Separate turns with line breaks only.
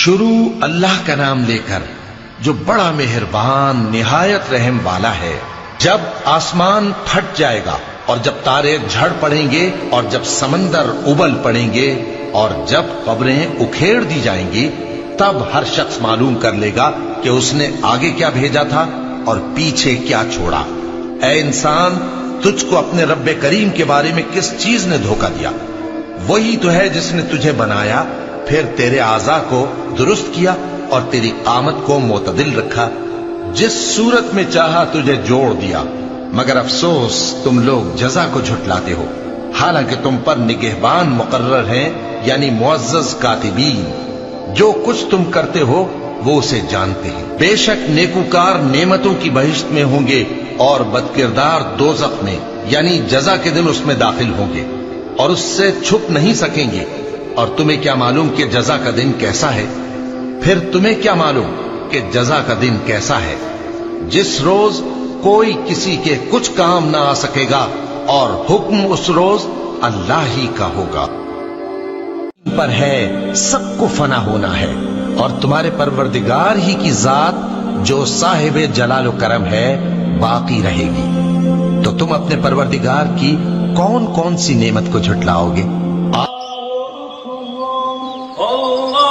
شروع اللہ کا نام لے کر جو بڑا مہربان نہایت رحم والا ہے۔ جب آسمان پھٹ جائے گا اور جب تارے جھڑ پڑیں گے اور جب سمندر ابل پڑیں گے اور جب قبریں اکھیڑ دی جائیں گی، تب ہر شخص معلوم کر لے گا کہ اس نے آگے کیا بھیجا تھا اور پیچھے کیا چھوڑا۔ اے انسان، تجھ کو اپنے رب کریم کے بارے میں کس چیز نے دھوکہ دیا؟ وہی تو ہے جس نے تجھے بنایا، پھر تیرے اعضاء کو درست کیا اور تیری قامت کو معتدل رکھا، جس صورت میں چاہا تجھے جوڑ دیا۔ مگر افسوس تم لوگ جزا کو جھٹلاتے ہو، حالانکہ تم پر نگہبان مقرر ہیں، یعنی معزز کاتبین۔ جو کچھ تم کرتے ہو وہ اسے جانتے ہیں۔ بے شک نیکوکار نعمتوں کی بہشت میں ہوں گے اور بدکردار دوزخ میں، یعنی جزا کے دن اس میں داخل ہوں گے اور اس سے چھپ نہیں سکیں گے۔ اور تمہیں کیا معلوم کہ جزا کا دن کیسا ہے؟ پھر تمہیں کیا معلوم کہ جزا کا دن کیسا ہے؟ جس روز کوئی کسی کے کچھ کام نہ آ سکے گا اور حکم اس روز اللہ ہی کا ہوگا۔ پر ہے سب کو فنا ہونا ہے، اور تمہارے پروردگار ہی کی ذات جو صاحب جلال و کرم ہے باقی رہے گی۔ تو تم اپنے پروردگار کی کون کون سی نعمت کو جھٹلاؤ گے؟
اللہ